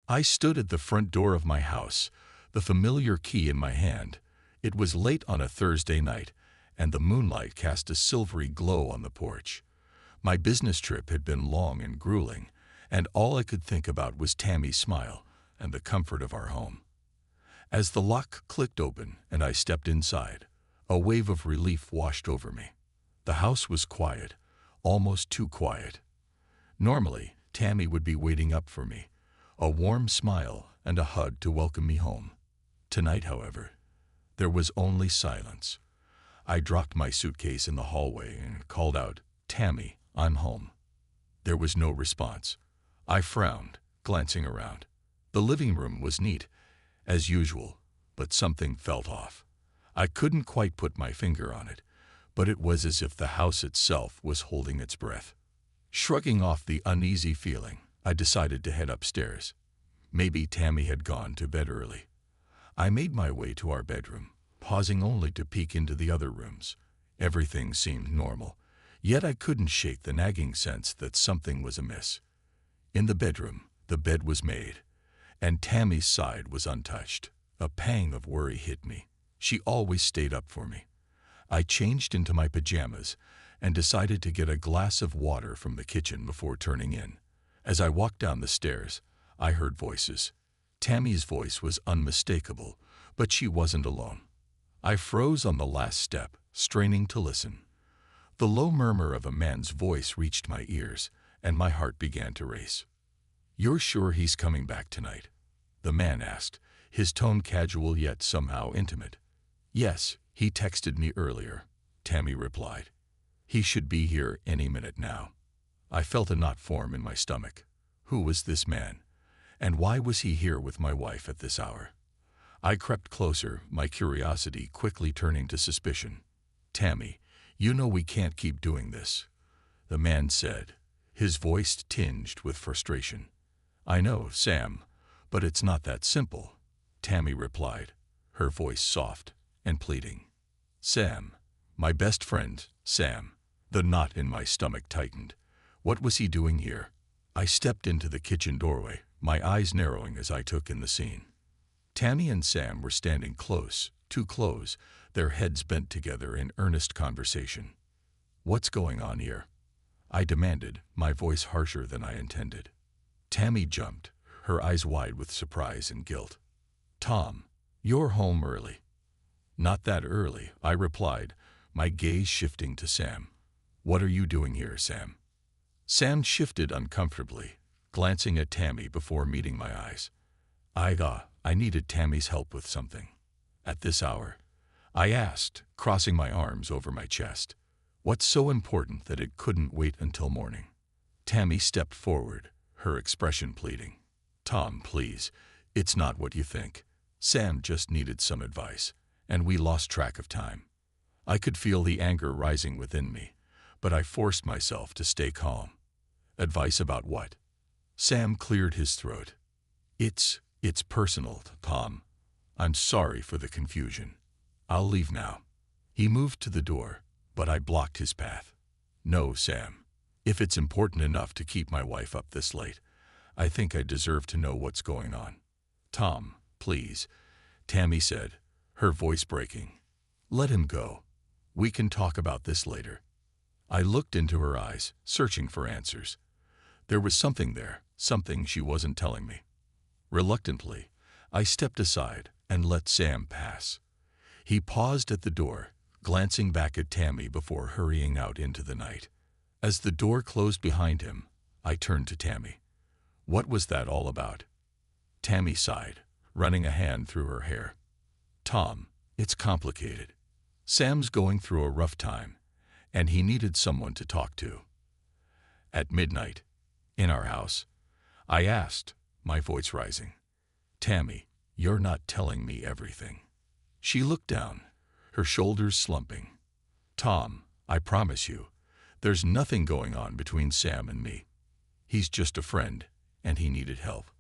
I stood at the front door of my house, the familiar key in my hand. It was late on a Thursday night, and the moonlight cast a silvery glow on the porch. My business trip had been long and grueling, and all I could think about was Tammy's smile and the comfort of our home. As the lock clicked open and I stepped inside, a wave of relief washed over me. The house was quiet, almost too quiet. Normally, Tammy would be waiting up for me, a warm smile and a hug to welcome me home. Tonight, however, there was only silence. I dropped my suitcase in the hallway and called out, "Tammy, I'm home." There was no response. I frowned, glancing around. The living room was neat, as usual, but something felt off. I couldn't quite put my finger on it, but it was as if the house itself was holding its breath. Shrugging off the uneasy feeling, I decided to head upstairs. Maybe Tammy had gone to bed early. I made my way to our bedroom, pausing only to peek into the other rooms. Everything seemed normal, yet I couldn't shake the nagging sense that something was amiss. In the bedroom, the bed was made, and Tammy's side was untouched. A pang of worry hit me. She always stayed up for me. I changed into my pajamas and decided to get a glass of water from the kitchen before turning in. As I walked down the stairs, I heard voices. Tammy's voice was unmistakable, but she wasn't alone. I froze on the last step, straining to listen. The low murmur of a man's voice reached my ears, and my heart began to race. "You're sure he's coming back tonight?" the man asked, his tone casual yet somehow intimate. "Yes, he texted me earlier," Tammy replied. "He should be here any minute now." I felt a knot form in my stomach. Who was this man? And why was he here with my wife at this hour? I crept closer, my curiosity quickly turning to suspicion. "Tammy, you know we can't keep doing this," the man said, his voice tinged with frustration. "I know, Sam, but it's not that simple," Tammy replied, her voice soft and pleading. "Sam, my best friend, Sam." The knot in my stomach tightened. What was he doing here? I stepped into the kitchen doorway, my eyes narrowing as I took in the scene. Tammy and Sam were standing close, too close, their heads bent together in earnest conversation. "What's going on here?" I demanded, my voice harsher than I intended. Tammy jumped, her eyes wide with surprise and guilt. "Tom, you're home early." "Not that early," I replied, my gaze shifting to Sam. "What are you doing here, Sam?" Sam shifted uncomfortably, glancing at Tammy before meeting my eyes. I needed Tammy's help with something." "At this hour?" I asked, crossing my arms over my chest. "What's so important that it couldn't wait until morning?" Tammy stepped forward, her expression pleading. "Tom, please, it's not what you think. Sam just needed some advice, and we lost track of time." I could feel the anger rising within me, but I forced myself to stay calm. "Advice about what?" Sam cleared his throat. It's personal, Tom. I'm sorry for the confusion. I'll leave now." He moved to the door, but I blocked his path. "No, Sam. If it's important enough to keep my wife up this late, I think I deserve to know what's going on." "Tom, please," Tammy said, her voice breaking. "Let him go. We can talk about this later." I looked into her eyes, searching for answers. There was something there, something she wasn't telling me. Reluctantly, I stepped aside and let Sam pass. He paused at the door, glancing back at Tammy before hurrying out into the night. As the door closed behind him, I turned to Tammy. "What was that all about?" Tammy sighed, running a hand through her hair. "Tom, it's complicated. Sam's going through a rough time, and he needed someone to talk to." "At midnight, in our house?" I asked, my voice rising. "Tammy, you're not telling me everything." She looked down, her shoulders slumping. "Tom, I promise you, there's nothing going on between Sam and me. He's just a friend, and he needed help."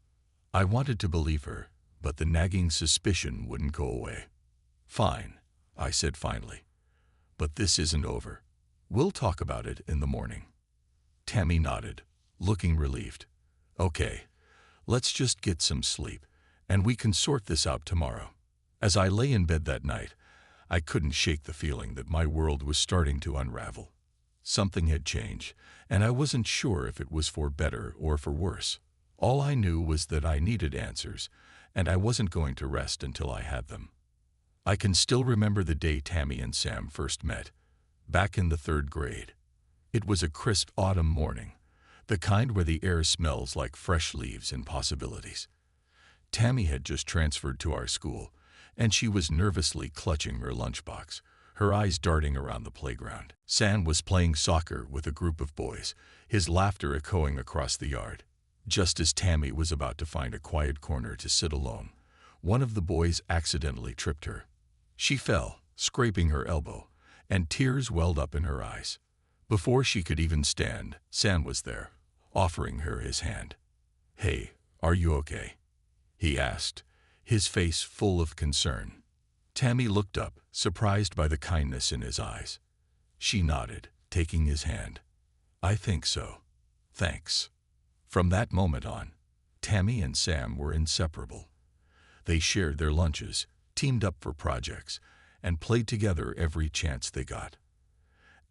I wanted to believe her, but the nagging suspicion wouldn't go away. "Fine," I said finally. "But this isn't over. We'll talk about it in the morning." Tammy nodded, looking relieved. "Okay, Let's just get some sleep, and we can sort this out tomorrow. As I lay in bed that night, I couldn't shake the feeling that my world was starting to unravel. Something had changed, and I wasn't sure if it was for better or for worse. All I knew was that I needed answers, and I wasn't going to rest until I had them. I can still remember the day Tammy and Sam first met, back in the 3rd grade. It was a crisp autumn morning, the kind where the air smells like fresh leaves and possibilities. Tammy had just transferred to our school, and she was nervously clutching her lunchbox, her eyes darting around the playground. Sam was playing soccer with a group of boys, his laughter echoing across the yard. Just as Tammy was about to find a quiet corner to sit alone, one of the boys accidentally tripped her. She fell, scraping her elbow, and tears welled up in her eyes. Before she could even stand, Sam was there, offering her his hand. "Hey, are you okay?" he asked, his face full of concern. Tammy looked up, surprised by the kindness in his eyes. She nodded, taking his hand. "I think so. Thanks." From that moment on, Tammy and Sam were inseparable. They shared their lunches, teamed up for projects, and played together every chance they got.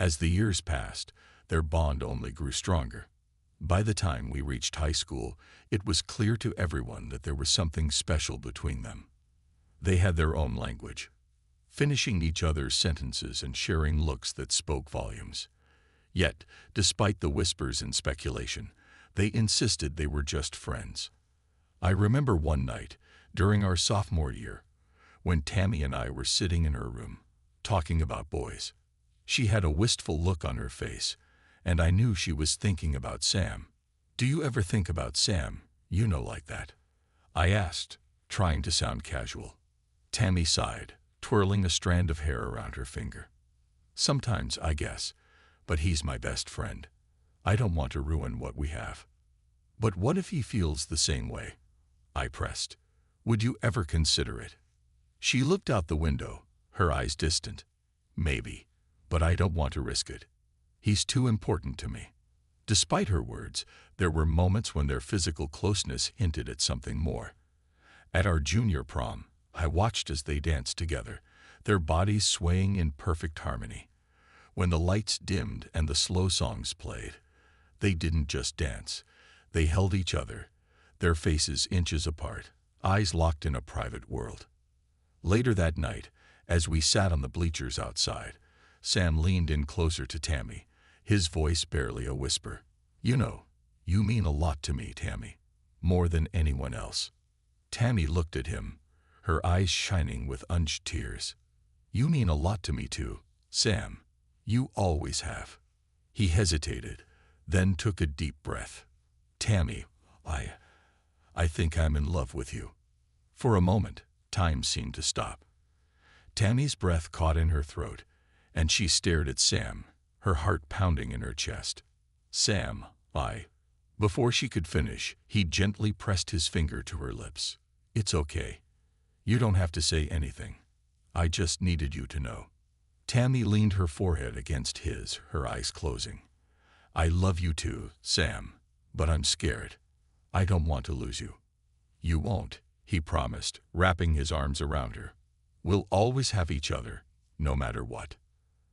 As the years passed, their bond only grew stronger. By the time we reached high school, it was clear to everyone that there was something special between them. They had their own language, finishing each other's sentences and sharing looks that spoke volumes. Yet, despite the whispers and speculation, they insisted they were just friends. I remember one night, during our sophomore year, when Tammy and I were sitting in her room, talking about boys. She had a wistful look on her face, and I knew she was thinking about Sam. "Do you ever think about Sam, like that?" I asked, trying to sound casual. Tammy sighed, twirling a strand of hair around her finger. "Sometimes, I guess, but he's my best friend. I don't want to ruin what we have." "But what if he feels the same way?" I pressed. "Would you ever consider it?" She looked out the window, her eyes distant. "Maybe, but I don't want to risk it. He's too important to me." Despite her words, there were moments when their physical closeness hinted at something more. At our junior prom, I watched as they danced together, their bodies swaying in perfect harmony. When the lights dimmed and the slow songs played, they didn't just dance. They held each other, their faces inches apart, eyes locked in a private world. Later that night, as we sat on the bleachers outside, Sam leaned in closer to Tammy, his voice barely a whisper. You mean a lot to me, Tammy, more than anyone else." Tammy looked at him, her eyes shining with unshed tears. "You mean a lot to me too, Sam. You always have." He hesitated, then took a deep breath. "Tammy, I think I'm in love with you." For a moment, time seemed to stop. Tammy's breath caught in her throat, and she stared at Sam, her heart pounding in her chest. "Sam, Before she could finish, he gently pressed his finger to her lips. "It's okay. You don't have to say anything. I just needed you to know." Tammy leaned her forehead against his, her eyes closing. "I love you too, Sam, but I'm scared. I don't want to lose you." "You won't," he promised, wrapping his arms around her. "We'll always have each other, no matter what."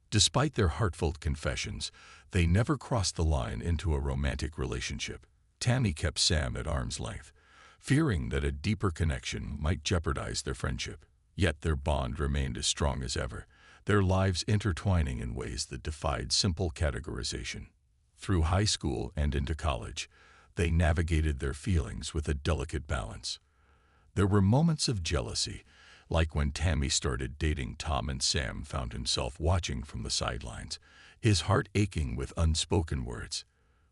Despite their heartfelt confessions, they never crossed the line into a romantic relationship. Tammy kept Sam at arm's length, fearing that a deeper connection might jeopardize their friendship. Yet their bond remained as strong as ever, their lives intertwining in ways that defied simple categorization. Through high school and into college, they navigated their feelings with a delicate balance. There were moments of jealousy, like when Tammy started dating Tom and Sam found himself watching from the sidelines, his heart aching with unspoken words.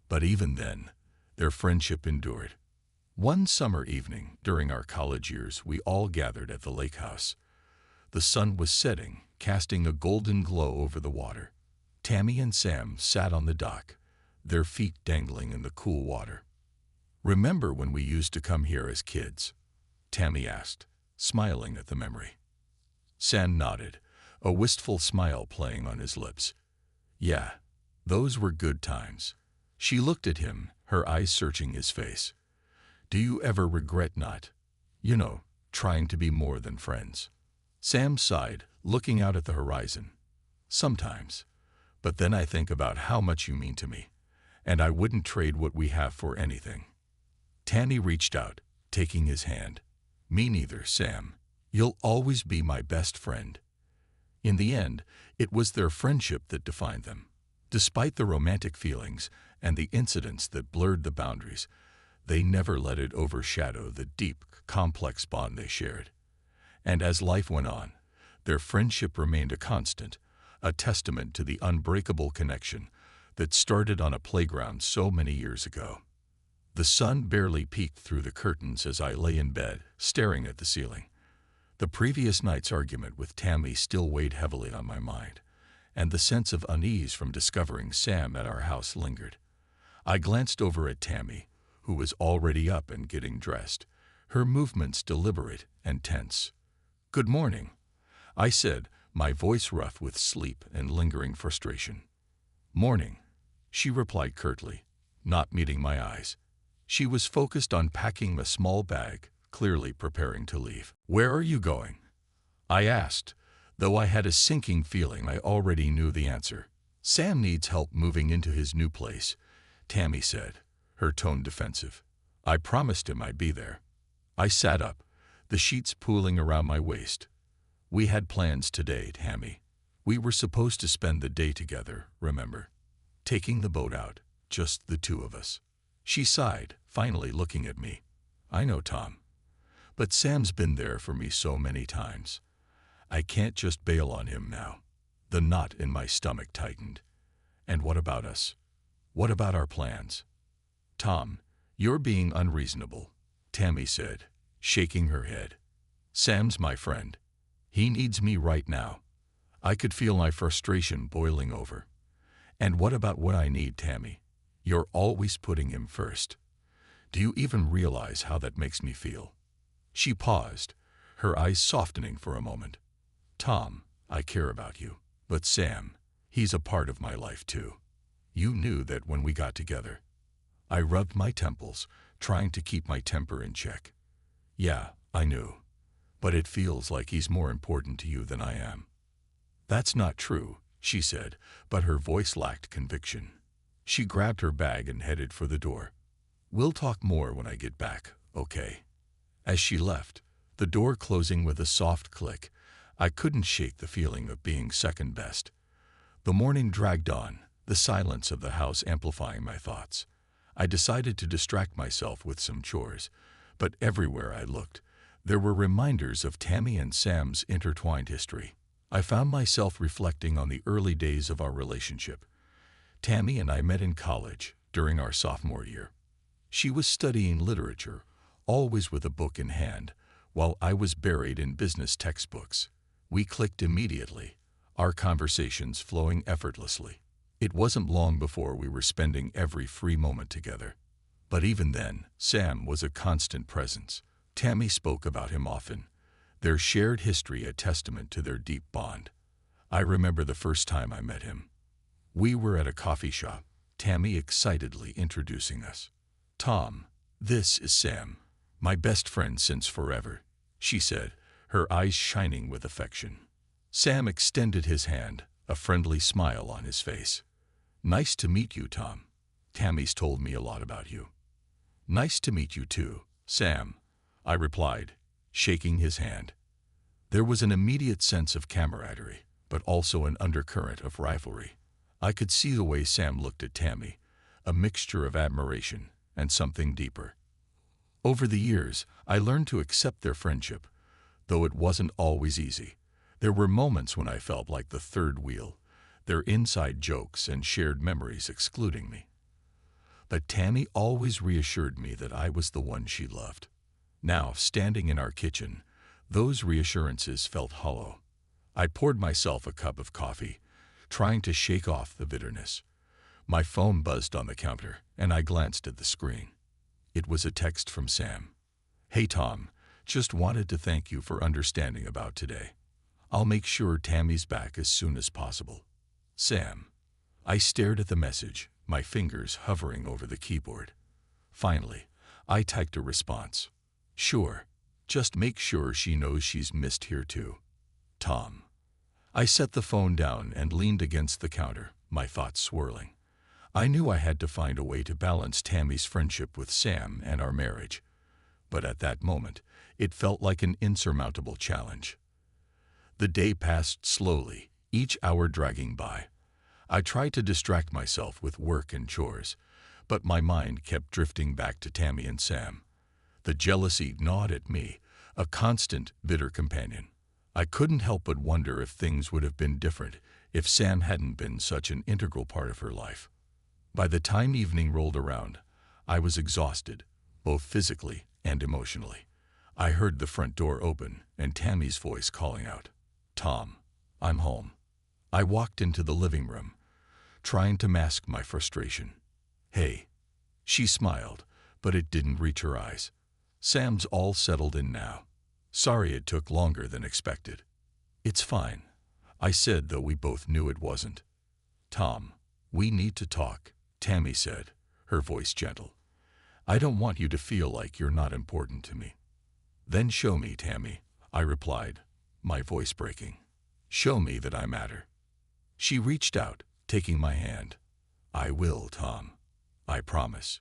But even then, their friendship endured. One summer evening during our college years, we all gathered at the lake house. The sun was setting, casting a golden glow over the water. Tammy and Sam sat on the dock, their feet dangling in the cool water. "Remember when we used to come here as kids?" Tammy asked, smiling at the memory. Sam nodded, a wistful smile playing on his lips. "Yeah, those were good times." She looked at him, her eyes searching his face. Do you ever regret not, you know, trying to be more than friends? Sam sighed, looking out at the horizon. Sometimes. But then I think about how much you mean to me, and I wouldn't trade what we have for anything. Tammy reached out, taking his hand. Me neither, Sam. You'll always be my best friend. In the end, it was their friendship that defined them. Despite the romantic feelings and the incidents that blurred the boundaries, they never let it overshadow the deep, complex bond they shared. And as life went on, their friendship remained a constant, a testament to the unbreakable connection that started on a playground so many years ago. The sun barely peeked through the curtains as I lay in bed, staring at the ceiling. The previous night's argument with Tammy still weighed heavily on my mind, and the sense of unease from discovering Sam at our house lingered. I glanced over at Tammy, who was already up and getting dressed, her movements deliberate and tense. "Good morning," I said, my voice rough with sleep and lingering frustration. "Morning," she replied curtly, not meeting my eyes. She was focused on packing a small bag, clearly preparing to leave. "Where are you going?" I asked, though I had a sinking feeling I already knew the answer. "Sam needs help moving into his new place," Tammy said, her tone defensive. I promised him I'd be there. I sat up, the sheets pooling around my waist. "We had plans today, Tammy. We were supposed to spend the day together, remember? Taking the boat out, just the two of us." She sighed, finally looking at me. "I know, Tom. But Sam's been there for me so many times. I can't just bail on him now." The knot in my stomach tightened. "And what about us? What about our plans?" "Tom, you're being unreasonable," Tammy said, shaking her head. "Sam's my friend. He needs me right now." I could feel my frustration boiling over. "And what about what I need, Tammy? You're always putting him first. Do you even realize how that makes me feel?" She paused, her eyes softening for a moment. "Tom, I care about you. But Sam, he's a part of my life too. You knew that when we got together." I rubbed my temples, trying to keep my temper in check. "Yeah, I knew. But it feels like he's more important to you than I am." "That's not true," she said, but her voice lacked conviction. She grabbed her bag and headed for the door. "We'll talk more when I get back, okay?" As she left, the door closing with a soft click, I couldn't shake the feeling of being second best. The morning dragged on, the silence of the house amplifying my thoughts. I decided to distract myself with some chores, but everywhere I looked, there were reminders of Tammy and Sam's intertwined history. I found myself reflecting on the early days of our relationship. Tammy and I met in college during our sophomore year. She was studying literature, always with a book in hand, while I was buried in business textbooks. We clicked immediately, our conversations flowing effortlessly. It wasn't long before we were spending every free moment together. But even then, Sam was a constant presence. Tammy spoke about him often, their shared history a testament to their deep bond. I remember the first time I met him. We were at a coffee shop, Tammy excitedly introducing us. "Tom, this is Sam, my best friend since forever," she said, her eyes shining with affection. Sam extended his hand, a friendly smile on his face. "Nice to meet you, Tom. Tammy's told me a lot about you." "Nice to meet you too, Sam," I replied, shaking his hand. There was an immediate sense of camaraderie, but also an undercurrent of rivalry. I could see the way Sam looked at Tammy, a mixture of admiration and something deeper. Over the years, I learned to accept their friendship, though it wasn't always easy. There were moments when I felt like the third wheel, their inside jokes and shared memories excluding me. But Tammy always reassured me that I was the one she loved. Now, standing in our kitchen, those reassurances felt hollow. I poured myself a cup of coffee, trying to shake off the bitterness. My phone buzzed on the counter, and I glanced at the screen. It was a text from Sam. "Hey Tom, just wanted to thank you for understanding about today. I'll make sure Tammy's back as soon as possible. Sam." I stared at the message, my fingers hovering over the keyboard. Finally, I typed a response. Sure. Just make sure she knows she's missed here too. Tom. I set the phone down and leaned against the counter, my thoughts swirling. I knew I had to find a way to balance Tammy's friendship with Sam and our marriage. But at that moment, it felt like an insurmountable challenge. The day passed slowly, each hour dragging by. I tried to distract myself with work and chores, but my mind kept drifting back to Tammy and Sam. The jealousy gnawed at me, a constant, bitter companion. I couldn't help but wonder if things would have been different if Sam hadn't been such an integral part of her life. By the time evening rolled around, I was exhausted, both physically and emotionally. I heard the front door open and Tammy's voice calling out, "Tom, I'm home." I walked into the living room, trying to mask my frustration. "Hey." She smiled, but it didn't reach her eyes. "Sam's all settled in now. Sorry it took longer than expected." "It's fine," I said, though we both knew it wasn't. "Tom, we need to talk," Tammy said, her voice gentle. "I don't want you to feel like you're not important to me." "Then show me, Tammy," I replied, my voice breaking. "Show me that I matter." She reached out, taking my hand. "I will, Tom. I promise.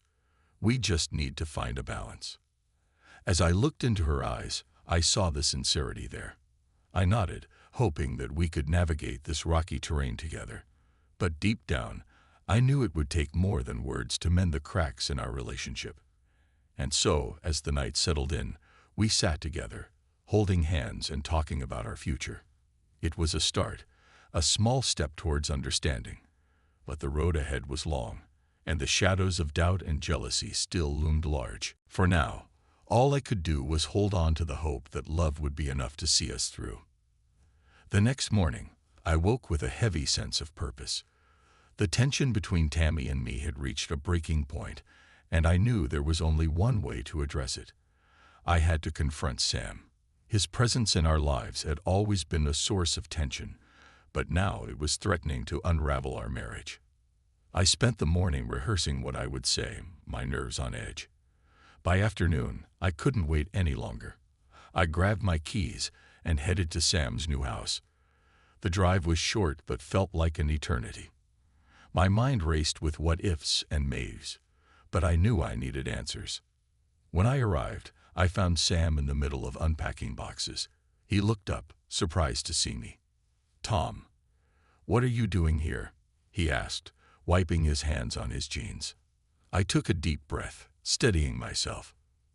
We just need to find a balance." As I looked into her eyes, I saw the sincerity there. I nodded, hoping that we could navigate this rocky terrain together. But deep down, I knew it would take more than words to mend the cracks in our relationship. And so, as the night settled in, we sat together, holding hands and talking about our future. It was a start, a small step towards understanding. But the road ahead was long, and the shadows of doubt and jealousy still loomed large. For now, all I could do was hold on to the hope that love would be enough to see us through. The next morning, I woke with a heavy sense of purpose. The tension between Tammy and me had reached a breaking point, and I knew there was only one way to address it. I had to confront Sam. His presence in our lives had always been a source of tension, but now it was threatening to unravel our marriage. I spent the morning rehearsing what I would say, my nerves on edge. By afternoon, I couldn't wait any longer. I grabbed my keys and headed to Sam's new house. The drive was short but felt like an eternity. My mind raced with what-ifs and maybes, but I knew I needed answers. When I arrived, I found Sam in the middle of unpacking boxes. He looked up, surprised to see me. "Tom, what are you doing here?" he asked, wiping his hands on his jeans. I took a deep breath, steadying myself.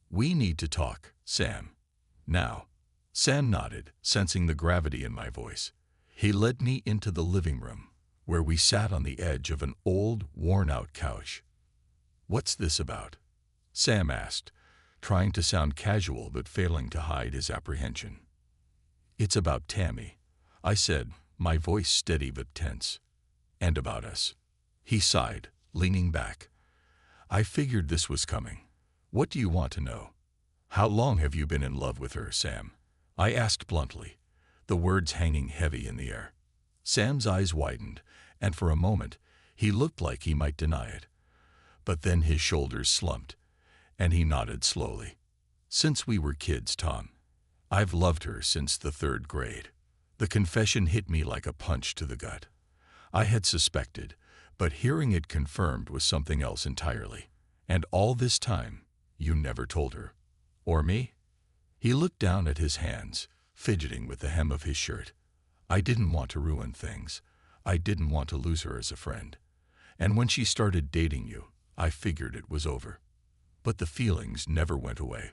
"We need to talk, Sam. Now." Sam nodded, sensing the gravity in my voice. He led me into the living room, where we sat on the edge of an old, worn-out couch. "What's this about?" Sam asked, trying to sound casual but failing to hide his apprehension. "It's about Tammy," I said, my voice steady but tense. "And about us." He sighed, leaning back. "I figured this was coming. What do you want to know?" "How long have you been in love with her, Sam?" I asked bluntly, the words hanging heavy in the air. Sam's eyes widened, and for a moment, he looked like he might deny it. But then his shoulders slumped, and he nodded slowly. "Since we were kids, Tom. I've loved her since the 3rd grade." The confession hit me like a punch to the gut. I had suspected, but hearing it confirmed was something else entirely. "And all this time, you never told her? Or me?" He looked down at his hands, fidgeting with the hem of his shirt. "I didn't want to ruin things. I didn't want to lose her as a friend. And when she started dating you, I figured it was over. But the feelings never went away."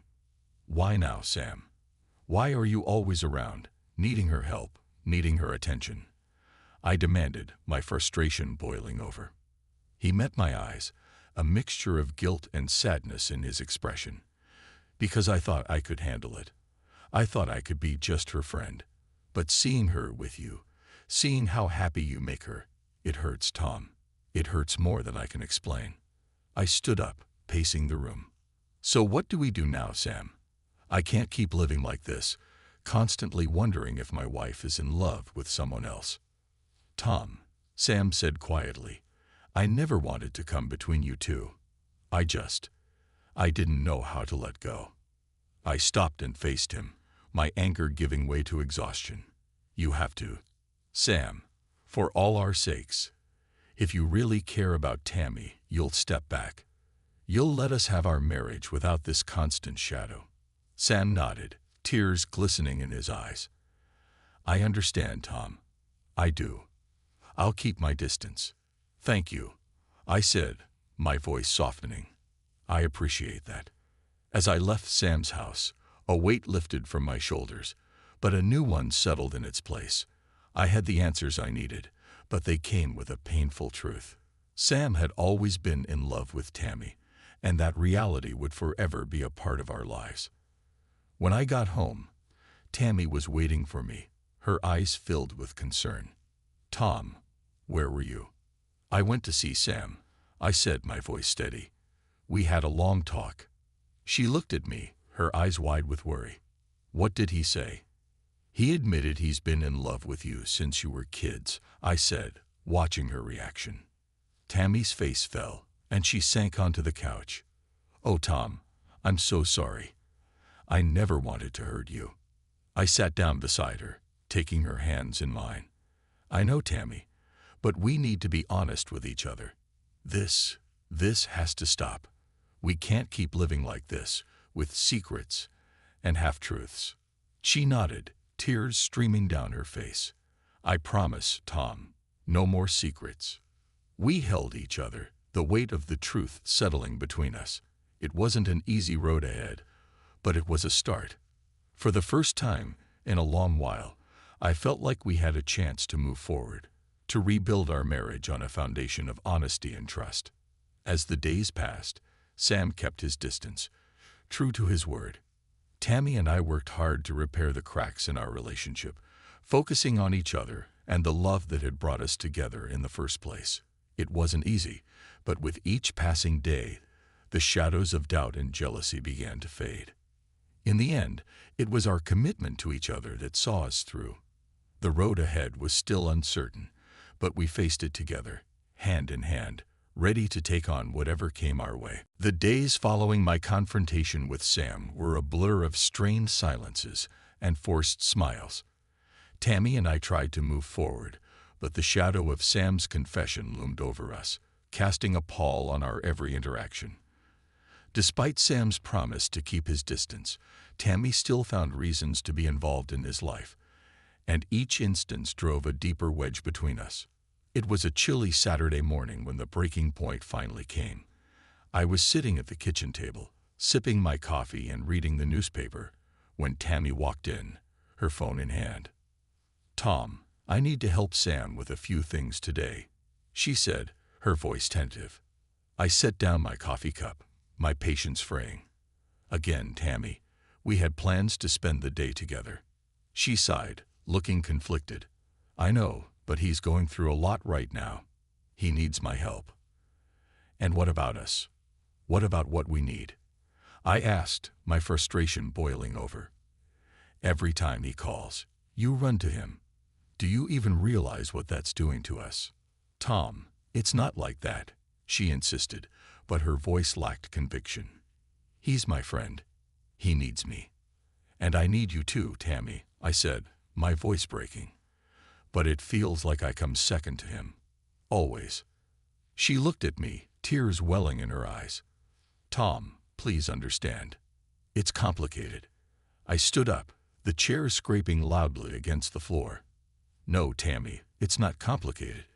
"Why now, Sam? Why are you always around, needing her help, needing her attention?" I demanded, my frustration boiling over. He met my eyes, a mixture of guilt and sadness in his expression. "Because I thought I could handle it. I thought I could be just her friend. But seeing her with you, seeing how happy you make her, it hurts, Tom. It hurts more than I can explain." I stood up, pacing the room. "So what do we do now, Sam? I can't keep living like this, constantly wondering if my wife is in love with someone else." "Tom," Sam said quietly, "I never wanted to come between you two. I I didn't know how to let go. I stopped and faced him, my anger giving way to exhaustion. You have to. Sam, for all our sakes, if you really care about Tammy, you'll step back. You'll let us have our marriage without this constant shadow. Sam nodded, tears glistening in his eyes. I understand, Tom. I do. I'll keep my distance. Thank you, I said, my voice softening. I appreciate that. As I left Sam's house, a weight lifted from my shoulders, but a new one settled in its place. I had the answers I needed, but they came with a painful truth. Sam had always been in love with Tammy, and that reality would forever be a part of our lives. When I got home, Tammy was waiting for me, her eyes filled with concern. Tom, where were you? I went to see Sam, I said, my voice steady. We had a long talk. She looked at me, her eyes wide with worry. What did he say? He admitted he's been in love with you since you were kids, I said, watching her reaction. Tammy's face fell, and she sank onto the couch. Oh, Tom, I'm so sorry. I never wanted to hurt you. I sat down beside her, taking her hands in mine. I know, Tammy, but we need to be honest with each other. This has to stop. We can't keep living like this, with secrets and half-truths. She nodded, tears streaming down her face. I promise, Tom, no more secrets. We held each other, the weight of the truth settling between us. It wasn't an easy road ahead, but it was a start. For the first time in a long while, I felt like we had a chance to move forward, to rebuild our marriage on a foundation of honesty and trust. As the days passed, Sam kept his distance, true to his word. Tammy and I worked hard to repair the cracks in our relationship, focusing on each other and the love that had brought us together in the first place. It wasn't easy, but with each passing day, the shadows of doubt and jealousy began to fade. In the end, it was our commitment to each other that saw us through. The road ahead was still uncertain, but we faced it together, hand in hand, ready to take on whatever came our way. The days following my confrontation with Sam were a blur of strained silences and forced smiles. Tammy and I tried to move forward, but the shadow of Sam's confession loomed over us, casting a pall on our every interaction. Despite Sam's promise to keep his distance, Tammy still found reasons to be involved in his life, and each instance drove a deeper wedge between us. It was a chilly Saturday morning when the breaking point finally came. I was sitting at the kitchen table, sipping my coffee and reading the newspaper, when Tammy walked in, her phone in hand. Tom, I need to help Sam with a few things today, she said, her voice tentative. I set down my coffee cup, my patience fraying. Again, Tammy, we had plans to spend the day together. She sighed, looking conflicted. I know, but he's going through a lot right now. He needs my help. And what about us? What about what we need? I asked, my frustration boiling over. Every time he calls, you run to him. Do you even realize what that's doing to us? Tom, it's not like that, she insisted, but her voice lacked conviction. He's my friend. He needs me. And I need you too, Tammy, I said, my voice breaking. But it feels like I come second to him. Always. She looked at me, tears welling in her eyes. Tom, please understand. It's complicated. I stood up, the chair scraping loudly against the floor. No, Tammy, it's not complicated.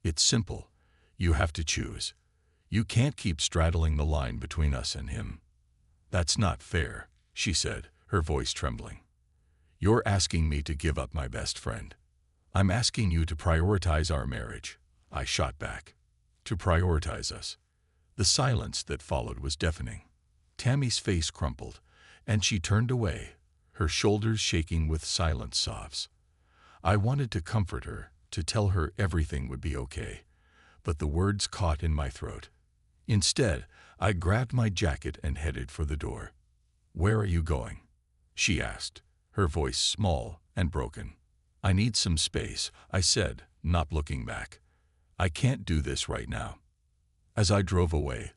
It's simple. You have to choose. You can't keep straddling the line between us and him. That's not fair, she said, her voice trembling. You're asking me to give up my best friend. I'm asking you to prioritize our marriage, I shot back. To prioritize us. The silence that followed was deafening. Tammy's face crumpled, and she turned away, her shoulders shaking with silent sobs. I wanted to comfort her, to tell her everything would be okay, but the words caught in my throat. Instead, I grabbed my jacket and headed for the door. Where are you going? She asked, her voice small and broken. I need some space, I said, not looking back. I can't do this right now. As I drove away,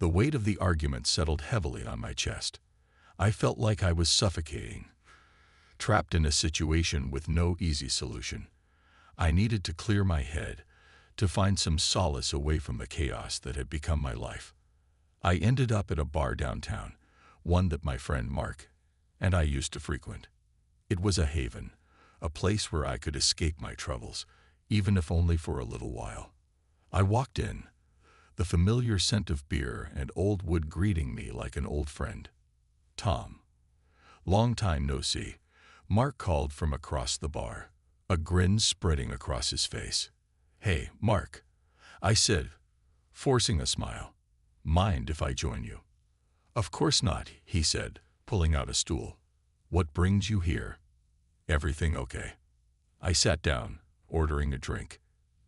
The weight of the argument settled heavily on my chest. I felt like I was suffocating, trapped in a situation with no easy solution. I needed to clear my head, to find some solace away from the chaos that had become my life. I ended up at a bar downtown, one that my friend Mark and I used to frequent. It was a haven, a place where I could escape my troubles, even if only for a little while. I walked in, the familiar scent of beer and old wood greeting me like an old friend. "Tom." "Long time no see," Mark called from across the bar, a grin spreading across his face. "Hey, Mark," I said, forcing a smile. "Mind if I join you?" "Of course not," he said, pulling out a stool. "What brings you here?" "Everything okay?" I sat down, ordering a drink.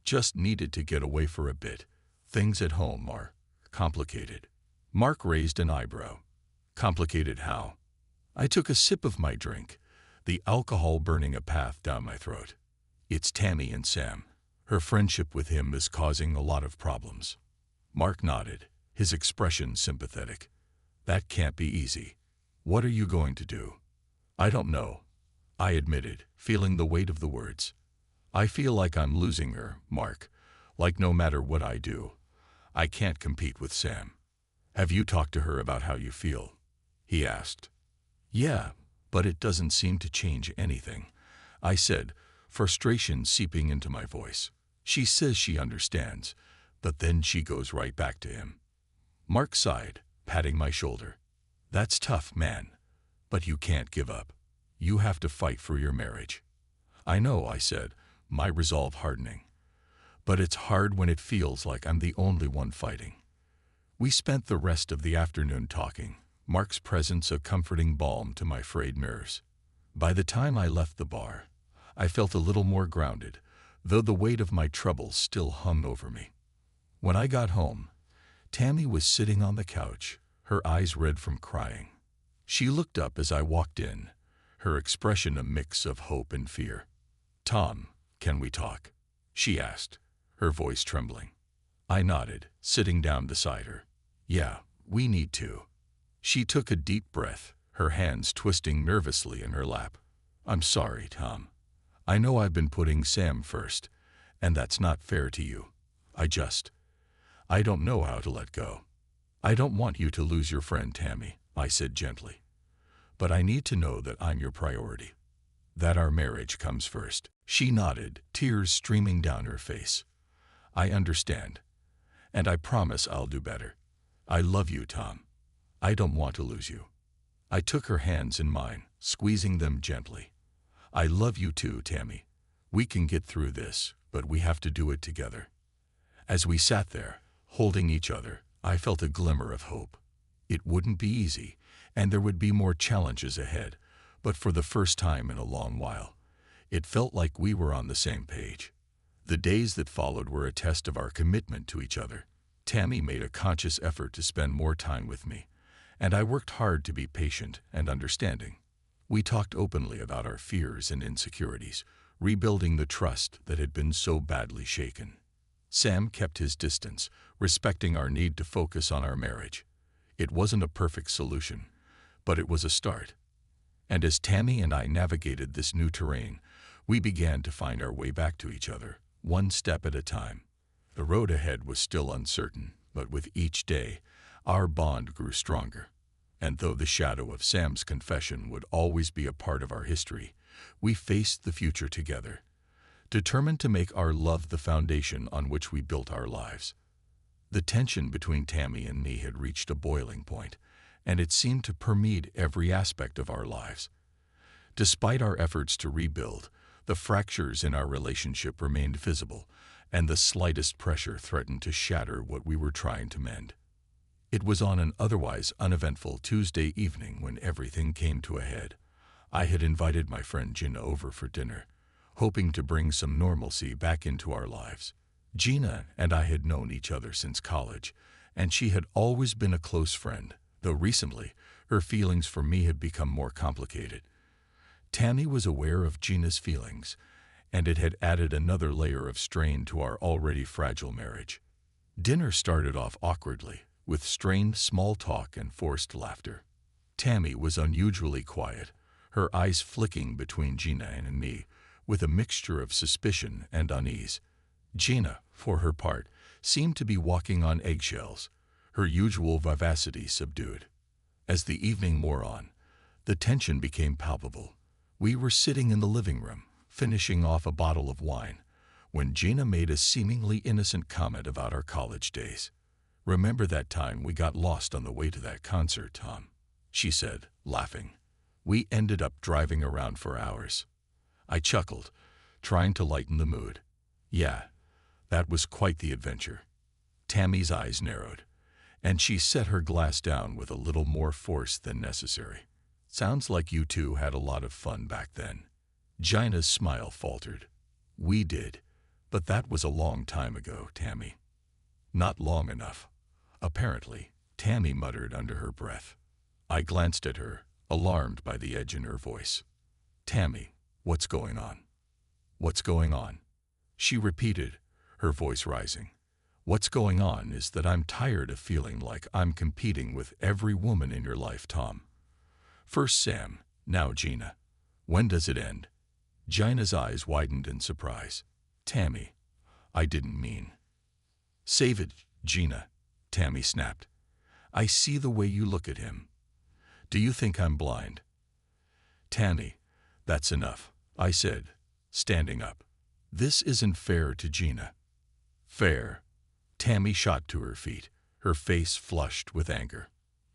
"Just needed to get away for a bit. Things at home are complicated." Mark raised an eyebrow. "Complicated how?" I took a sip of my drink, the alcohol burning a path down my throat. "It's Tammy and Sam. Her friendship with him is causing a lot of problems." Mark nodded, his expression sympathetic. "That can't be easy. What are you going to do?" "I don't know," I admitted, feeling the weight of the words. "I feel like I'm losing her, Mark, like no matter what I do, I can't compete with Sam." "Have you talked to her about how you feel?" he asked. "Yeah, but it doesn't seem to change anything," I said, frustration seeping into my voice. "She says she understands, but then she goes right back to him." Mark sighed, patting my shoulder. "That's tough, man. But you can't give up. You have to fight for your marriage." "I know," I said, my resolve hardening. "But it's hard when it feels like I'm the only one fighting." We spent the rest of the afternoon talking, Mark's presence a comforting balm to my frayed nerves. By the time I left the bar, I felt a little more grounded, though the weight of my troubles still hung over me. When I got home, Tammy was sitting on the couch, her eyes red from crying. She looked up as I walked in, her expression a mix of hope and fear. "Tom, can we talk?" she asked, her voice trembling. I nodded, sitting down beside her. "Yeah, we need to." She took a deep breath, her hands twisting nervously in her lap. "I'm sorry, Tom. I know I've been putting Sam first, and that's not fair to you. I don't know how to let go." "I don't want you to lose your friend, Tammy," I said gently. "But I need to know that I'm your priority, that our marriage comes first." She nodded, tears streaming down her face. "I understand, and I promise I'll do better. I love you, Tom. I don't want to lose you." I took her hands in mine, squeezing them gently. "I love you too, Tammy. We can get through this, but we have to do it together." As we sat there, holding each other, I felt a glimmer of hope. It wouldn't be easy, and there would be more challenges ahead, but for the first time in a long while, it felt like we were on the same page. The days that followed were a test of our commitment to each other. Tammy made a conscious effort to spend more time with me, and I worked hard to be patient and understanding. We talked openly about our fears and insecurities, rebuilding the trust that had been so badly shaken. Sam kept his distance, respecting our need to focus on our marriage. It wasn't a perfect solution, but it was a start. And as Tammy and I navigated this new terrain, we began to find our way back to each other, one step at a time. The road ahead was still uncertain, but with each day, our bond grew stronger. And though the shadow of Sam's confession would always be a part of our history, we faced the future together, determined to make our love the foundation on which we built our lives. The tension between Tammy and me had reached a boiling point, and it seemed to permeate every aspect of our lives. Despite our efforts to rebuild, the fractures in our relationship remained visible, and the slightest pressure threatened to shatter what we were trying to mend. It was on an otherwise uneventful Tuesday evening when everything came to a head. I had invited my friend Gina over for dinner, hoping to bring some normalcy back into our lives. Gina and I had known each other since college, and she had always been a close friend, though recently her feelings for me had become more complicated. Tammy was aware of Gina's feelings, and it had added another layer of strain to our already fragile marriage. Dinner started off awkwardly, with strained small talk and forced laughter. Tammy was unusually quiet, her eyes flicking between Gina and me, with a mixture of suspicion and unease. Gina, for her part, seemed to be walking on eggshells, her usual vivacity subdued. As the evening wore on, the tension became palpable. We were sitting in the living room, finishing off a bottle of wine, when Gina made a seemingly innocent comment about our college days. "Remember that time we got lost on the way to that concert, Tom?" she said, laughing. "We ended up driving around for hours." I chuckled, trying to lighten the mood. "Yeah, that was quite the adventure." Tammy's eyes narrowed, and she set her glass down with a little more force than necessary. "Sounds like you two had a lot of fun back then." Gina's smile faltered. "We did, but that was a long time ago, Tammy." "Not long enough, apparently," Tammy muttered under her breath. I glanced at her, alarmed by the edge in her voice. "Tammy, what's going on?" "What's going on?" she repeated, her voice rising. "What's going on is that I'm tired of feeling like I'm competing with every woman in your life, Tom. First Sam, now Gina. When does it end?" Gina's eyes widened in surprise. "Tammy, I didn't mean." "Save it, Gina," Tammy snapped. "I see the way you look at him. Do you think I'm blind?" "Tammy, that's enough," I said, standing up. "This isn't fair to Gina." "Fair?" Tammy shot to her feet, her face flushed with anger.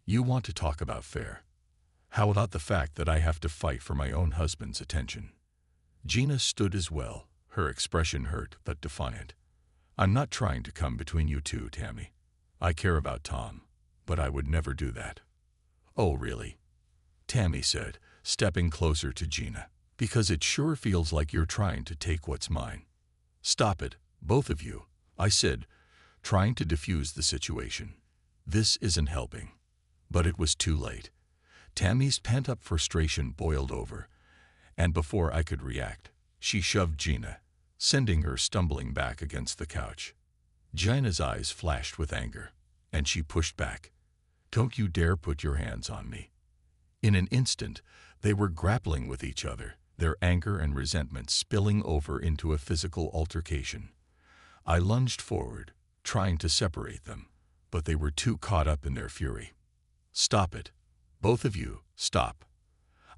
"You want to talk about fair? How about the fact that I have to fight for my own husband's attention?" Gina stood as well, her expression hurt but defiant. "I'm not trying to come between you two, Tammy. I care about Tom, but I would never do that." "Oh, really?" Tammy said, stepping closer to Gina. "Because it sure feels like you're trying to take what's mine." "Stop it, both of you," I said, trying to diffuse the situation. "This isn't helping." But it was too late. Tammy's pent-up frustration boiled over, and before I could react, she shoved Gina, sending her stumbling back against the couch. Gina's eyes flashed with anger, and she pushed back. "Don't you dare put your hands on me." In an instant, they were grappling with each other, their anger and resentment spilling over into a physical altercation. I lunged forward, trying to separate them, but they were too caught up in their fury. "Stop it. Both of you, stop,"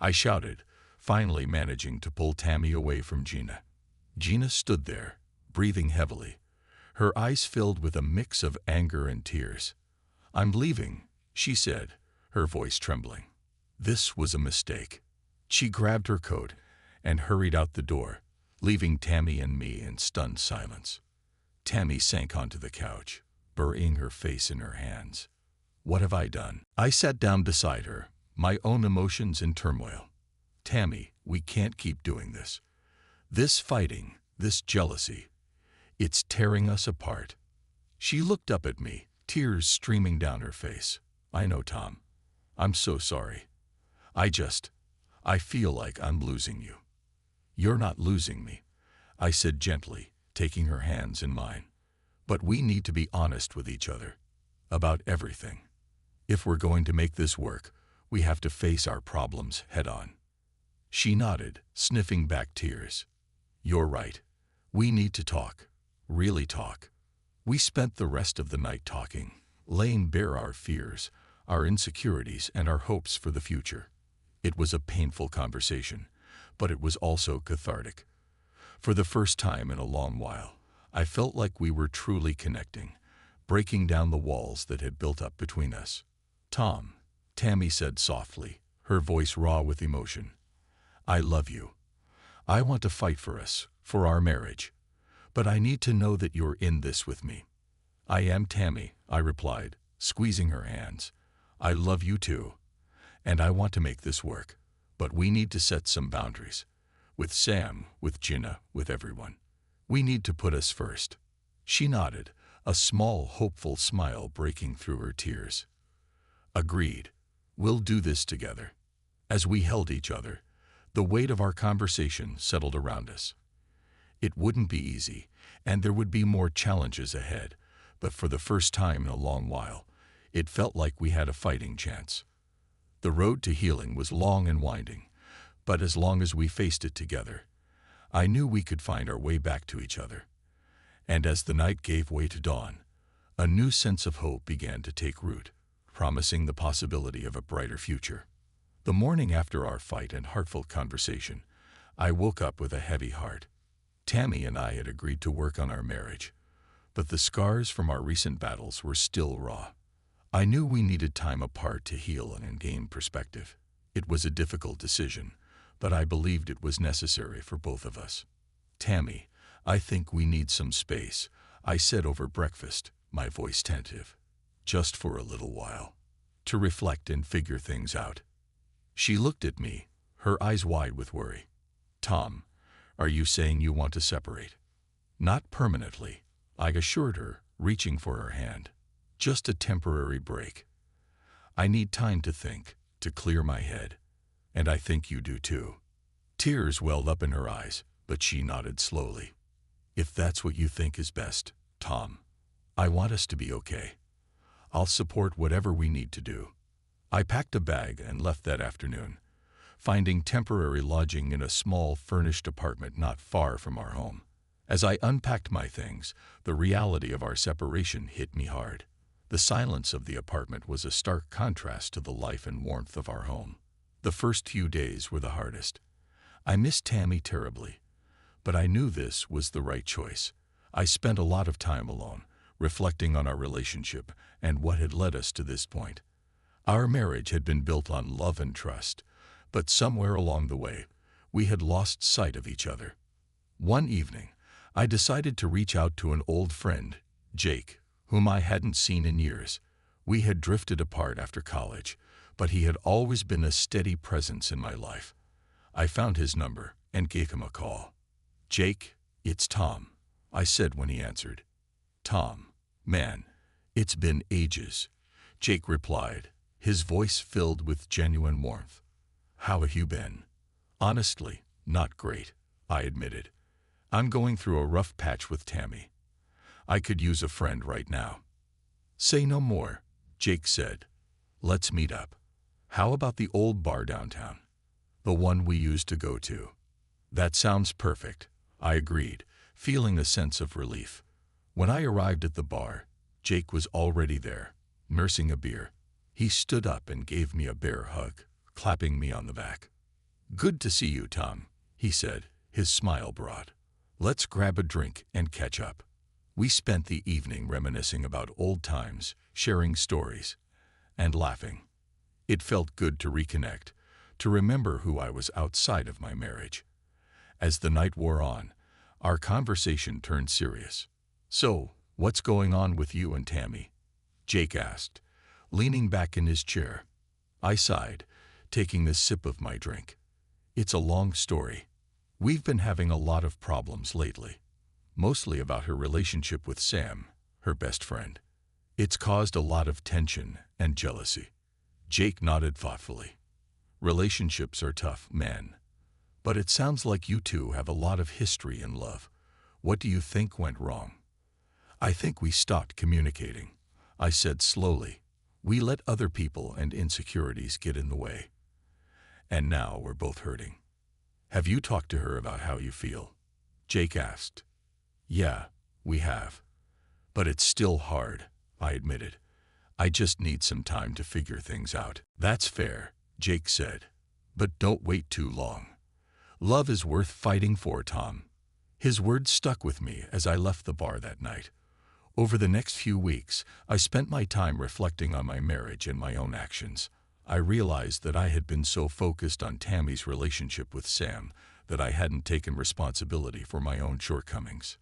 I shouted, finally managing to pull Tammy away from Gina. Gina stood there, breathing heavily, her eyes filled with a mix of anger and tears. "I'm leaving," she said, her voice trembling. This was a mistake. She grabbed her coat and hurried out the door, leaving Tammy and me in stunned silence. Tammy sank onto the couch, burying her face in her hands. "What have I done?" I sat down beside her, my own emotions in turmoil. "Tammy, we can't keep doing this. This fighting, this jealousy, it's tearing us apart." She looked up at me, tears streaming down her face. "I know, Tom. I'm so sorry. I feel like I'm losing you." "You're not losing me," I said gently, taking her hands in mine. "But we need to be honest with each other. About everything. If we're going to make this work, we have to face our problems head on." She nodded, sniffing back tears. "You're right. We need to talk. Really talk." We spent the rest of the night talking, laying bare our fears, our insecurities, and our hopes for the future. It was a painful conversation, but it was also cathartic. For the first time in a long while, I felt like we were truly connecting, breaking down the walls that had built up between us. "Tom," Tammy said softly, her voice raw with emotion, "I love you. I want to fight for us, for our marriage. But I need to know that you're in this with me." "I am, Tammy," I replied, squeezing her hands. "I love you too. And I want to make this work. But we need to set some boundaries. With Sam, with Gina, with everyone. We need to put us first." She nodded, a small, hopeful smile breaking through her tears. "Agreed. We'll do this together." As we held each other, the weight of our conversation settled around us. It wouldn't be easy, and there would be more challenges ahead, but for the first time in a long while, It felt like we had a fighting chance. The road to healing was long and winding, but as long as we faced it together, I knew we could find our way back to each other. And as the night gave way to dawn, a new sense of hope began to take root, promising the possibility of a brighter future. The morning after our fight and heartfelt conversation, I woke up with a heavy heart. Tammy and I had agreed to work on our marriage, but the scars from our recent battles were still raw. I knew we needed time apart to heal and gain perspective. It was a difficult decision, but I believed it was necessary for both of us. "Tammy, I think we need some space," I said over breakfast, my voice tentative. "Just for a little while. To reflect and figure things out." She looked at me, her eyes wide with worry. "Tom, are you saying you want to separate?" "Not permanently," I assured her, reaching for her hand. "Just a temporary break. I need time to think, to clear my head. And I think you do too." Tears welled up in her eyes, but she nodded slowly. "If that's what you think is best, Tom, I want us to be okay. I'll support whatever we need to do." I packed a bag and left that afternoon, finding temporary lodging in a small furnished apartment not far from our home. As I unpacked my things, the reality of our separation hit me hard. The silence of the apartment was a stark contrast to the life and warmth of our home. The first few days were the hardest. I missed Tammy terribly, but I knew this was the right choice. I spent a lot of time alone, reflecting on our relationship and what had led us to this point. Our marriage had been built on love and trust, but somewhere along the way, we had lost sight of each other. One evening, I decided to reach out to an old friend, Jake, whom I hadn't seen in years. We had drifted apart after college, but he had always been a steady presence in my life. I found his number and gave him a call. "Jake, it's Tom," I said when he answered. "Tom, man, it's been ages," Jake replied, his voice filled with genuine warmth. "How have you been?" "Honestly, not great," I admitted. "I'm going through a rough patch with Tammy. I could use a friend right now." "Say no more," Jake said. "Let's meet up. How about the old bar downtown? The one we used to go to?" "That sounds perfect," I agreed, feeling a sense of relief. When I arrived at the bar, Jake was already there, nursing a beer. He stood up and gave me a bear hug, clapping me on the back. "Good to see you, Tom," he said, his smile broad. "Let's grab a drink and catch up." We spent the evening reminiscing about old times, sharing stories, and laughing. It felt good to reconnect, to remember who I was outside of my marriage. As the night wore on, our conversation turned serious. "So, what's going on with you and Tammy?" Jake asked, leaning back in his chair. I sighed, taking a sip of my drink. "It's a long story. We've been having a lot of problems lately, mostly about her relationship with Sam, her best friend. It's caused a lot of tension and jealousy." Jake nodded thoughtfully. "Relationships are tough, man. But it sounds like you two have a lot of history in love. What do you think went wrong?" "I think we stopped communicating," I said slowly. "We let other people and insecurities get in the way. And now we're both hurting." "Have you talked to her about how you feel?" Jake asked. "Yeah, we have. But it's still hard," I admitted. "I just need some time to figure things out." "That's fair," Jake said. "But don't wait too long. Love is worth fighting for, Tom." His words stuck with me as I left the bar that night. Over the next few weeks, I spent my time reflecting on my marriage and my own actions. I realized that I had been so focused on Tammy's relationship with Sam that I hadn't taken responsibility for my own shortcomings.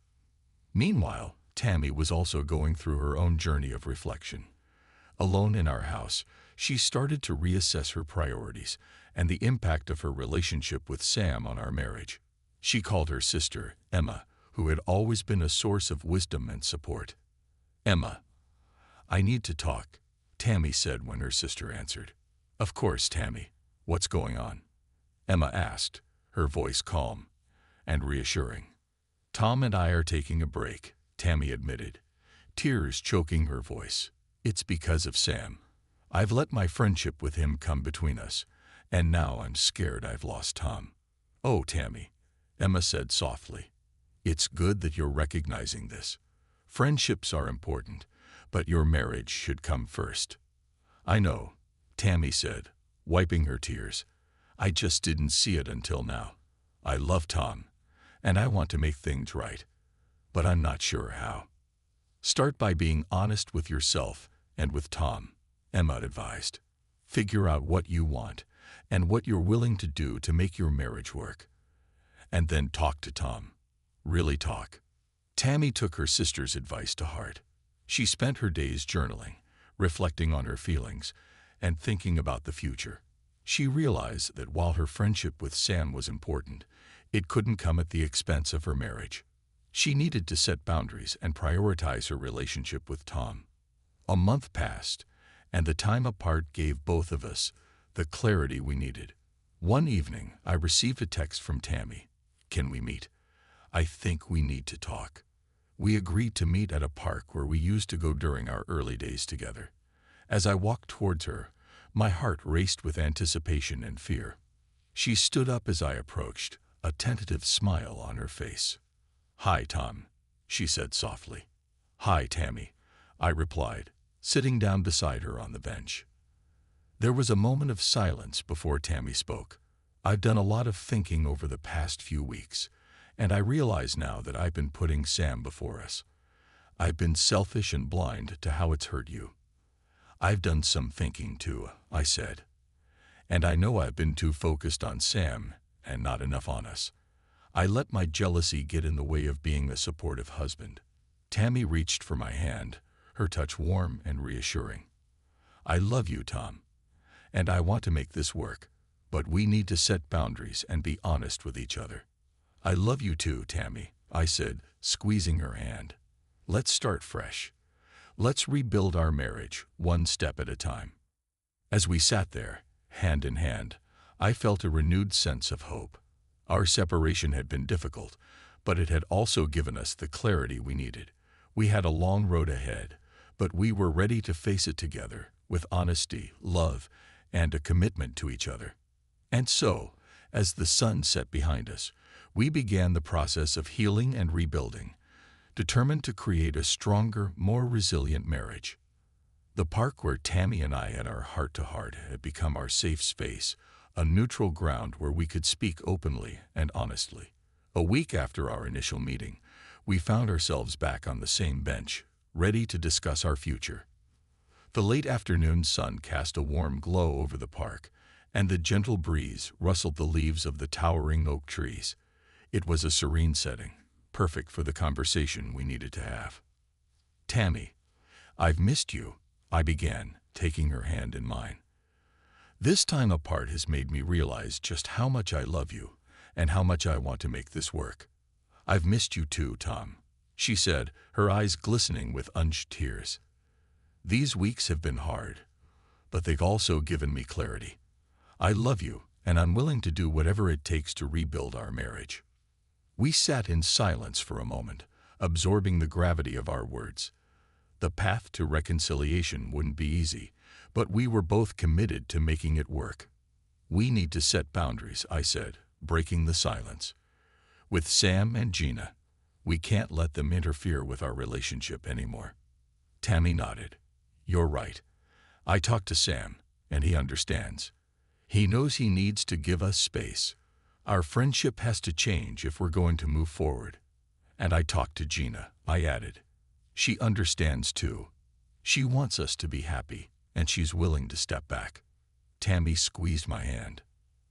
Meanwhile, Tammy was also going through her own journey of reflection. Alone in our house, she started to reassess her priorities and the impact of her relationship with Sam on our marriage. She called her sister, Emma, who had always been a source of wisdom and support. "Emma, I need to talk," Tammy said when her sister answered. "Of course, Tammy. What's going on?" Emma asked, her voice calm and reassuring. "Tom and I are taking a break," Tammy admitted, tears choking her voice. It's because of Sam. I've let my friendship with him come between us, and now I'm scared I've lost Tom. Oh, Tammy, Emma said softly. It's good that you're recognizing this. Friendships are important, but your marriage should come first. I know, Tammy said, wiping her tears. I just didn't see it until now. I love Tom, and I want to make things right, but I'm not sure how. Start by being honest with yourself and with Tom, Emma advised. Figure out what you want and what you're willing to do to make your marriage work. And then talk to Tom. Really talk. Tammy took her sister's advice to heart. She spent her days journaling, reflecting on her feelings, and thinking about the future. She realized that while her friendship with Sam was important, it couldn't come at the expense of her marriage. She needed to set boundaries and prioritize her relationship with Tom. A month passed, and the time apart gave both of us the clarity we needed. One evening, I received a text from Tammy. Can we meet? I think we need to talk. We agreed to meet at a park where we used to go during our early days together. As I walked towards her, my heart raced with anticipation and fear. She stood up as I approached, a tentative smile on her face. Hi, Tom, she said softly. Hi, Tammy, I replied, sitting down beside her on the bench. There was a moment of silence before Tammy spoke. I've done a lot of thinking over the past few weeks, and I realize now that I've been putting Sam before us. I've been selfish and blind to how it's hurt you. I've done some thinking too, I said. And I know I've been too focused on Sam and not enough on us. I let my jealousy get in the way of being a supportive husband. Tammy reached for my hand, her touch warm and reassuring. I love you, Tom, and I want to make this work, but we need to set boundaries and be honest with each other. I love you too, Tammy, I said, squeezing her hand. Let's start fresh. Let's rebuild our marriage, one step at a time. As we sat there, hand in hand, I felt a renewed sense of hope. Our separation had been difficult, but it had also given us the clarity we needed. We had a long road ahead, but we were ready to face it together with honesty, love, and a commitment to each other. And so, as the sun set behind us, we began the process of healing and rebuilding, determined to create a stronger, more resilient marriage. The park where Tammy and I had our heart-to-heart had become our safe space, a neutral ground where we could speak openly and honestly. A week after our initial meeting, we found ourselves back on the same bench, ready to discuss our future. The late afternoon sun cast a warm glow over the park, and the gentle breeze rustled the leaves of the towering oak trees. It was a serene setting, perfect for the conversation we needed to have. Tammy, I've missed you, I began, taking her hand in mine. This time apart has made me realize just how much I love you and how much I want to make this work. I've missed you too, Tom, she said, her eyes glistening with unshed tears. These weeks have been hard, but they've also given me clarity. I love you, and I'm willing to do whatever it takes to rebuild our marriage. We sat in silence for a moment, absorbing the gravity of our words. The path to reconciliation wouldn't be easy, but we were both committed to making it work. We need to set boundaries, I said, breaking the silence. With Sam and Gina, we can't let them interfere with our relationship anymore. Tammy nodded. You're right. I talked to Sam, and he understands. He knows he needs to give us space. Our friendship has to change if we're going to move forward. And I talked to Gina, I added. She understands too. She wants us to be happy, and she's willing to step back. Tammy squeezed my hand.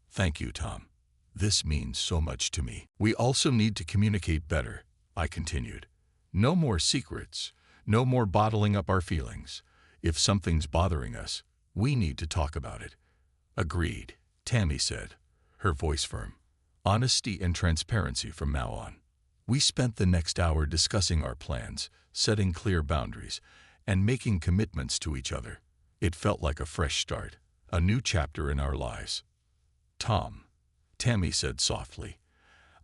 Thank you, Tom. This means so much to me. We also need to communicate better, I continued. No more secrets, no more bottling up our feelings. If something's bothering us, we need to talk about it. Agreed, Tammy said, her voice firm. Honesty and transparency from now on. We spent the next hour discussing our plans, setting clear boundaries, and making commitments to each other. It felt like a fresh start, a new chapter in our lives. Tom, Tammy said softly,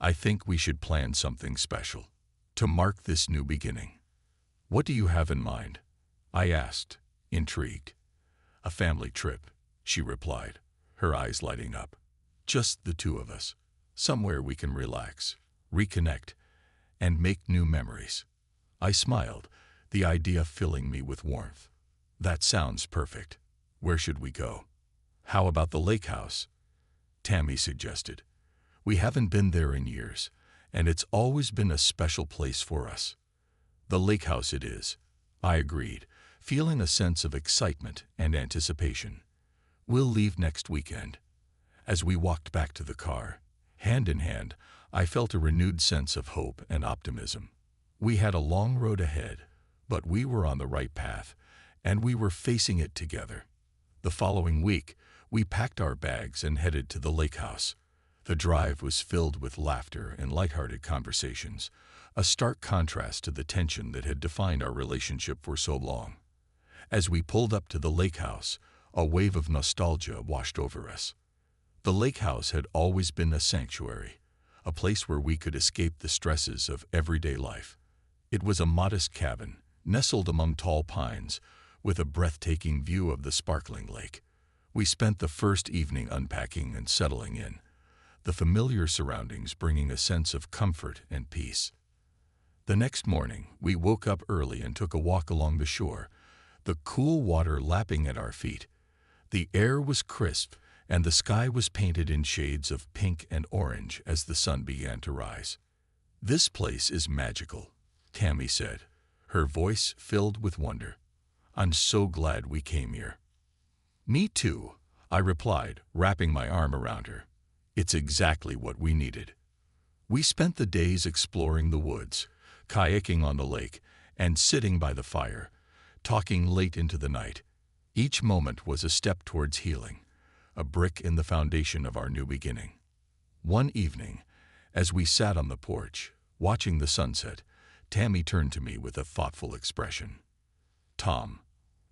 I think we should plan something special to mark this new beginning. What do you have in mind? I asked, intrigued. "A family trip," she replied, her eyes lighting up. "Just the two of us. Somewhere we can relax, reconnect, and make new memories." I smiled, the idea filling me with warmth. "That sounds perfect. Where should we go?" "How about the lake house?" Tammy suggested. "We haven't been there in years, and it's always been a special place for us." "The lake house it is," I agreed, feeling a sense of excitement and anticipation. "We'll leave next weekend." As we walked back to the car, hand in hand, I felt a renewed sense of hope and optimism. We had a long road ahead, but we were on the right path, and we were facing it together. The following week, we packed our bags and headed to the lake house. The drive was filled with laughter and lighthearted conversations, a stark contrast to the tension that had defined our relationship for so long. As we pulled up to the lake house, a wave of nostalgia washed over us. The lake house had always been a sanctuary, a place where we could escape the stresses of everyday life. It was a modest cabin, nestled among tall pines, with a breathtaking view of the sparkling lake. We spent the first evening unpacking and settling in, the familiar surroundings bringing a sense of comfort and peace. The next morning, we woke up early and took a walk along the shore, the cool water lapping at our feet. The air was crisp, and the sky was painted in shades of pink and orange as the sun began to rise. "This place is magical," Tammy said, her voice filled with wonder. "I'm so glad we came here." "Me too," I replied, wrapping my arm around her. "It's exactly what we needed." We spent the days exploring the woods, kayaking on the lake, and sitting by the fire, talking late into the night. Each moment was a step towards healing, a brick in the foundation of our new beginning. One evening, as we sat on the porch, watching the sunset, Tammy turned to me with a thoughtful expression. "Tom,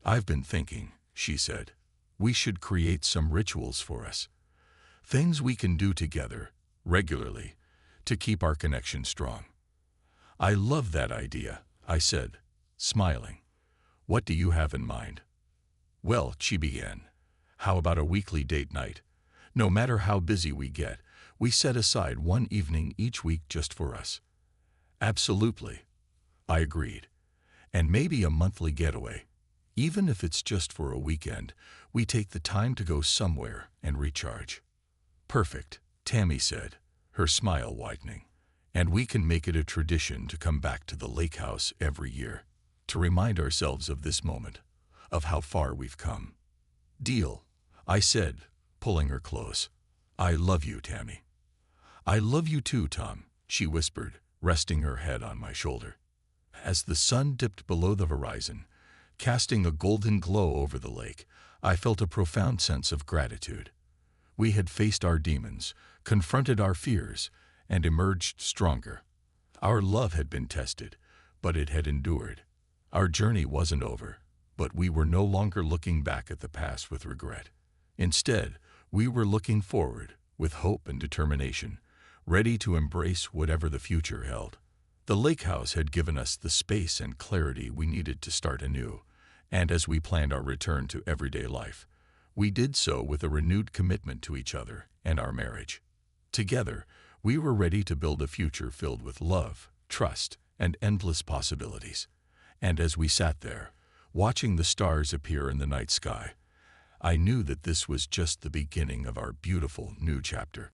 I've been thinking," she said. "We should create some rituals for us. Things we can do together, regularly, to keep our connection strong." "I love that idea," I said, smiling. "What do you have in mind?" "Well," she began, "how about a weekly date night? No matter how busy we get, we set aside one evening each week just for us." "Absolutely," I agreed. "And maybe a monthly getaway. Even if it's just for a weekend, we take the time to go somewhere and recharge." "Perfect," Tammy said, her smile widening. "And we can make it a tradition to come back to the lake house every year, to remind ourselves of this moment, of how far we've come." "Deal," I said, pulling her close. "I love you, Tammy." "I love you too, Tom," she whispered, resting her head on my shoulder. As the sun dipped below the horizon, casting a golden glow over the lake, I felt a profound sense of gratitude. We had faced our demons, confronted our fears, and emerged stronger. Our love had been tested, but it had endured. Our journey wasn't over, but we were no longer looking back at the past with regret. Instead, we were looking forward with hope and determination, ready to embrace whatever the future held. The lake house had given us the space and clarity we needed to start anew, and as we planned our return to everyday life, we did so with a renewed commitment to each other and our marriage. Together, we were ready to build a future filled with love, trust, and endless possibilities. And as we sat there, watching the stars appear in the night sky, I knew that this was just the beginning of our beautiful new chapter.